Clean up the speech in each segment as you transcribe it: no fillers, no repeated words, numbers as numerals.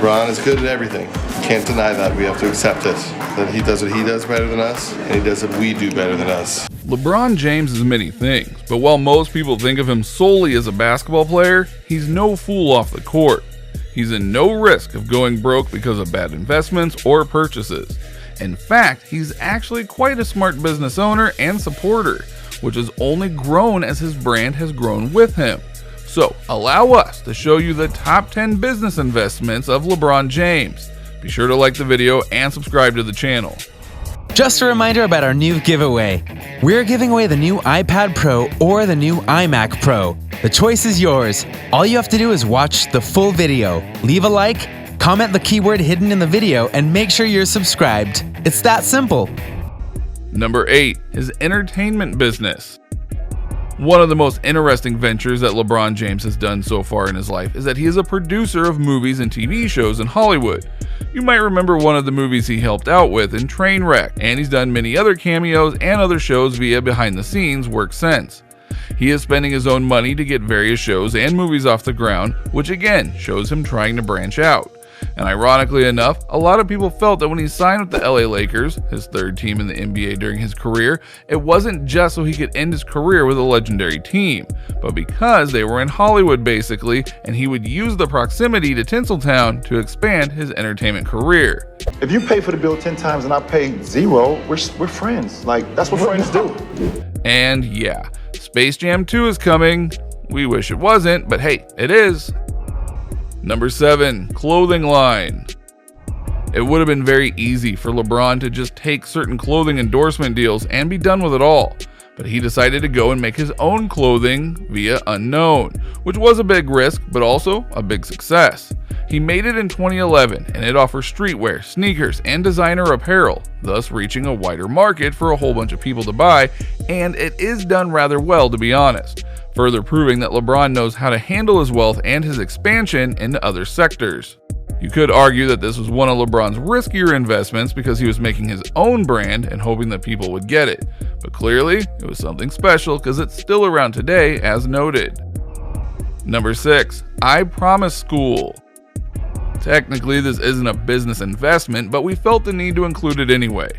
LeBron is good at everything. Can't deny that. We have to accept it. That he does what he does better than us, and he does what we do better than us. LeBron James is many things, but while most people think of him solely as a basketball player, he's no fool off the court. He's in no risk of going broke because of bad investments or purchases. In fact, he's actually quite a smart business owner and supporter, which has only grown as his brand has grown with him. So, allow us to show you the top 10 business investments of LeBron James. Be sure to like the video and subscribe to the channel. Just a reminder about our new giveaway. We're giving away the new iPad Pro or the new iMac Pro. The choice is yours. All you have to do is watch the full video, leave a like, comment the keyword hidden in the video, and make sure you're subscribed. It's that simple. Number 8. His entertainment business. One of the most interesting ventures that LeBron James has done so far in his life is that he is a producer of movies and TV shows in Hollywood. You might remember one of the movies he helped out with in Trainwreck, and he's done many other cameos and other shows via behind the scenes work since. He is spending his own money to get various shows and movies off the ground, which again shows him trying to branch out. And ironically enough, a lot of people felt that when he signed with the LA Lakers, his third team in the NBA during his career, it wasn't just so he could end his career with a legendary team, but because they were in Hollywood basically, and he would use the proximity to Tinseltown to expand his entertainment career. If you pay for the bill 10 times and I pay 0, we're friends. Like, that's what friends do. And yeah, Space Jam 2 is coming. We wish it wasn't, but hey, it is. Number 7. Clothing line. It would have been very easy for LeBron to just take certain clothing endorsement deals and be done with it all, but he decided to go and make his own clothing via Unknown, which was a big risk, but also a big success. He made it in 2011, and it offers streetwear, sneakers, and designer apparel, thus reaching a wider market for a whole bunch of people to buy, and it is done rather well, to be honest, further proving that LeBron knows how to handle his wealth and his expansion into other sectors. You could argue that this was one of LeBron's riskier investments because he was making his own brand and hoping that people would get it, but clearly it was something special because it's still around today as noted. Number 6. I Promise School. Technically, this isn't a business investment, but we felt the need to include it anyway.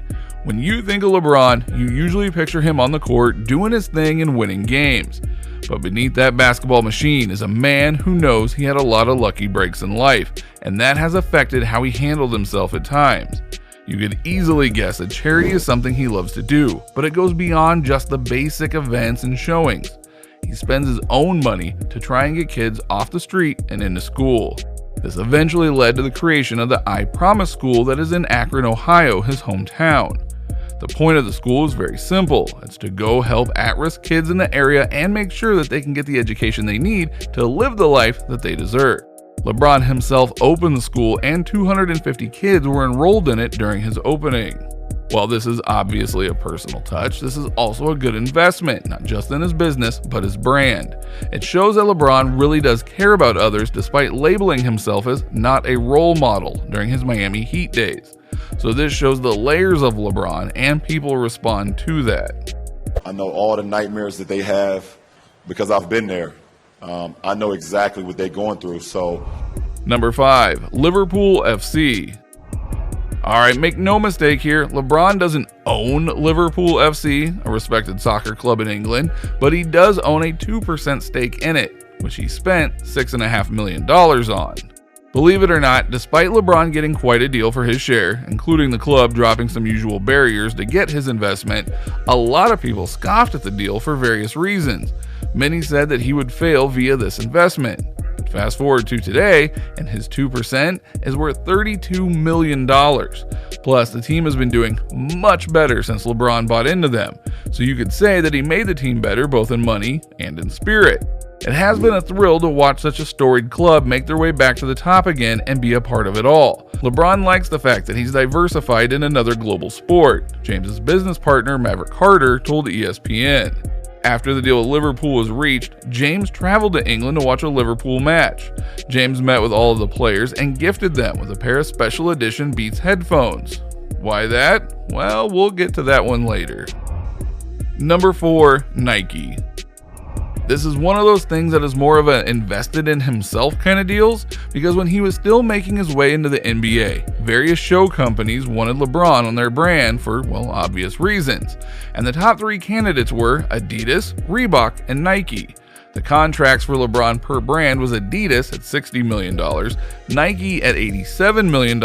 When you think of LeBron, you usually picture him on the court doing his thing and winning games. But beneath that basketball machine is a man who knows he had a lot of lucky breaks in life, and that has affected how he handled himself at times. You could easily guess that charity is something he loves to do, but it goes beyond just the basic events and showings. He spends his own money to try and get kids off the street and into school. This eventually led to the creation of the I Promise School that is in Akron, Ohio, his hometown. The point of the school is very simple. It's to go help at-risk kids in the area and make sure that they can get the education they need to live the life that they deserve. LeBron himself opened the school and 250 kids were enrolled in it during his opening. While this is obviously a personal touch, this is also a good investment, not just in his business, but his brand. It shows that LeBron really does care about others despite labeling himself as not a role model during his Miami Heat days. So this shows the layers of LeBron and people respond to that. I know all the nightmares that they have because I've been there. I know exactly what they're going through, so. Number 5. Liverpool FC. Alright, make no mistake here, LeBron doesn't own Liverpool FC, a respected soccer club in England, but he does own a 2% stake in it, which he spent $6.5 million on. Believe it or not, despite LeBron getting quite a deal for his share, including the club dropping some usual barriers to get his investment, a lot of people scoffed at the deal for various reasons. Many said that he would fail via this investment. Fast forward to today, and his 2% is worth $32 million. Plus, the team has been doing much better since LeBron bought into them, so you could say that he made the team better both in money and in spirit. It has been a thrill to watch such a storied club make their way back to the top again and be a part of it all. LeBron likes the fact that he's diversified in another global sport, James's business partner Maverick Carter told ESPN. After the deal with Liverpool was reached, James traveled to England to watch a Liverpool match. James met with all of the players and gifted them with a pair of special edition Beats headphones. Why that? Well, we'll get to that one later. Number 4. Nike. This is one of those things that is more of an invested in himself kind of deals, because when he was still making his way into the NBA, various show companies wanted LeBron on their brand for, well, obvious reasons. And the top 3 candidates were Adidas, Reebok, and Nike. The contracts for LeBron per brand was Adidas at $60 million, Nike at $87 million,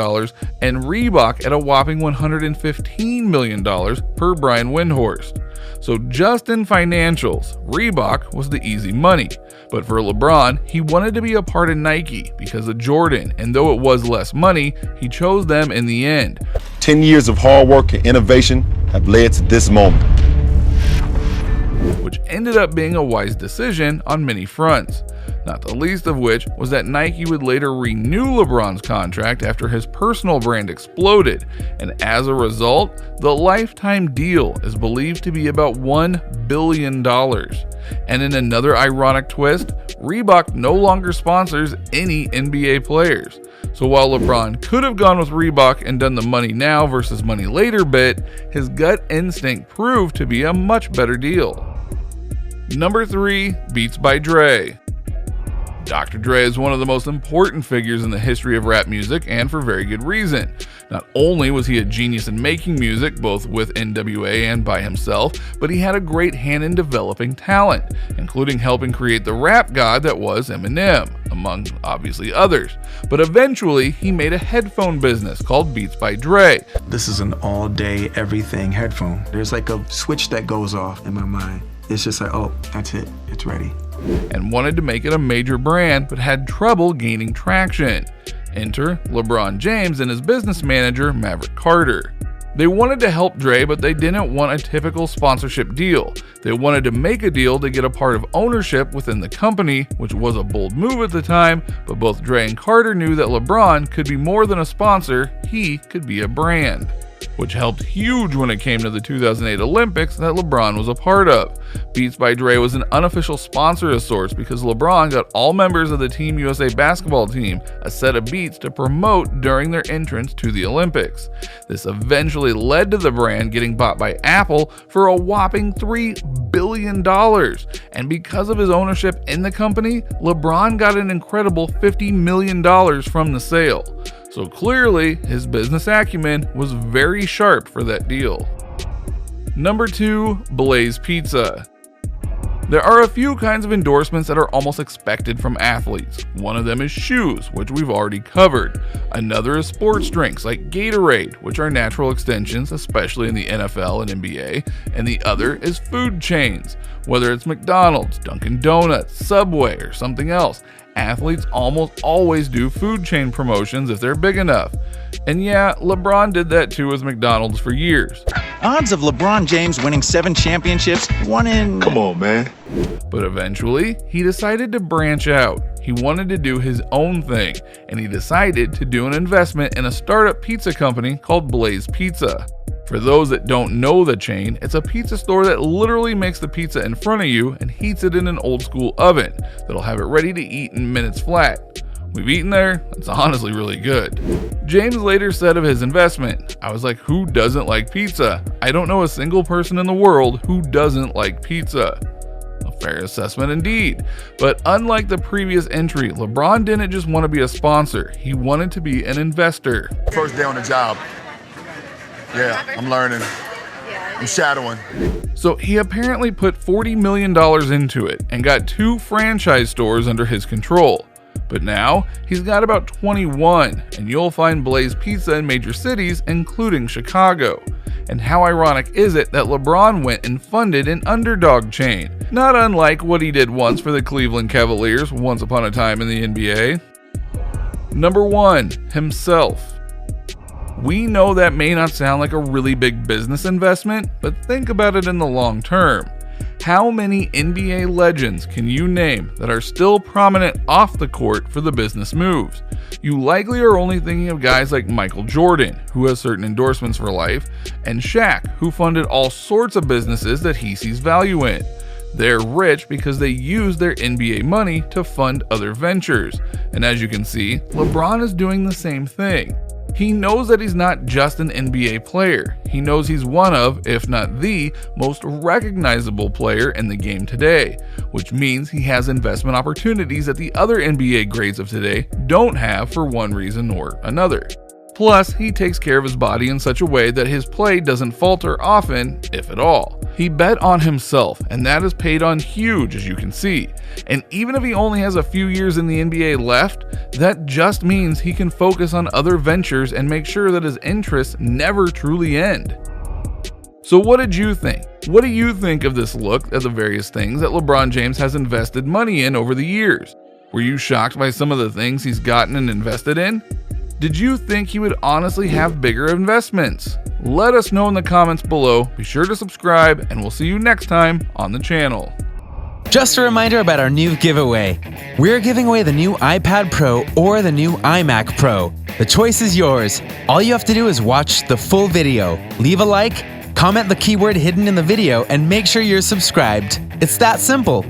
and Reebok at a whopping $115 million per Brian Windhorst. So just in financials, Reebok was the easy money. But for LeBron, he wanted to be a part of Nike because of Jordan, and though it was less money, he chose them in the end. 10 years of hard work and innovation have led to this moment, which ended up being a wise decision on many fronts, not the least of which was that Nike would later renew LeBron's contract after his personal brand exploded, and as a result, the lifetime deal is believed to be about $1 billion. And in another ironic twist, Reebok no longer sponsors any NBA players. So while LeBron could have gone with Reebok and done the money now versus money later bit, his gut instinct proved to be a much better deal. Number 3, Beats by Dre. Dr. Dre is one of the most important figures in the history of rap music, and for very good reason. Not only was he a genius in making music, both with NWA and by himself, but he had a great hand in developing talent, including helping create the rap god that was Eminem, among obviously others. But eventually, he made a headphone business called Beats by Dre. This is an all-day, everything headphone. There's like a switch that goes off in my mind. It's just like, oh, that's it, it's ready. And wanted to make it a major brand, but had trouble gaining traction. Enter LeBron James and his business manager, Maverick Carter. They wanted to help Dre, but they didn't want a typical sponsorship deal. They wanted to make a deal to get a part of ownership within the company, which was a bold move at the time, but both Dre and Carter knew that LeBron could be more than a sponsor, he could be a brand, which helped huge when it came to the 2008 Olympics that LeBron was a part of. Beats by Dre was an unofficial sponsor of sorts because LeBron got all members of the Team USA basketball team a set of beats to promote during their entrance to the Olympics. This eventually led to the brand getting bought by Apple for a whopping $3 billion. And because of his ownership in the company, LeBron got an incredible $50 million from the sale. So clearly, his business acumen was very sharp for that deal. Number 2, BlazePizza. There are a few kinds of endorsements that are almost expected from athletes. One of them is shoes, which we've already covered. Another is sports drinks like Gatorade, which are natural extensions, especially in the NFL and NBA. And the other is food chains, whether it's McDonald's, Dunkin' Donuts, Subway, or something else. Athletes almost always do food chain promotions if they're big enough. And yeah, LeBron did that too with McDonald's for years. Odds of LeBron James winning 7 championships, 1 in... Come on, man. But eventually, he decided to branch out. He wanted to do his own thing, and he decided to do an investment in a startup pizza company called BlazePizza. For those that don't know the chain, it's a pizza store that literally makes the pizza in front of you and heats it in an old school oven that'll have it ready to eat in minutes flat. We've eaten there, it's honestly really good. James later said of his investment, "I was like, who doesn't like pizza? I don't know a single person in the world who doesn't like pizza." A fair assessment indeed. But unlike the previous entry, LeBron didn't just want to be a sponsor, he wanted to be an investor. First day on the job. Yeah, I'm learning. I'm shadowing. So he apparently put $40 million into it and got 2 franchise stores under his control. But now he's got about 21, and you'll find BlazePizza in major cities, including Chicago. And how ironic is it that LeBron went and funded an underdog chain, not unlike what he did once for the Cleveland Cavaliers once upon a time in the NBA. Number 1, himself. We know that may not sound like a really big business investment, but think about it in the long term. How many NBA legends can you name that are still prominent off the court for the business moves? You likely are only thinking of guys like Michael Jordan, who has certain endorsements for life, and Shaq, who funded all sorts of businesses that he sees value in. They're rich because they use their NBA money to fund other ventures. And as you can see, LeBron is doing the same thing. He knows that he's not just an NBA player. He knows he's one of, if not the, most recognizable player in the game today, which means he has investment opportunities that the other NBA grades of today don't have for one reason or another. Plus, he takes care of his body in such a way that his play doesn't falter often, if at all. He bet on himself, and that is paid on huge, as you can see. And even if he only has a few years in the NBA left, that just means he can focus on other ventures and make sure that his interests never truly end. So what did you think? What do you think of this look at the various things that LeBron James has invested money in over the years? Were you shocked by some of the things he's gotten and invested in? Did you think he would honestly have bigger investments? Let us know in the comments below. Be sure to subscribe, and we'll see you next time on the channel. Just a reminder about our new giveaway. We're giving away the new iPad Pro or the new iMac Pro. The choice is yours. All you have to do is watch the full video, leave a like, comment the keyword hidden in the video, and make sure you're subscribed. It's that simple.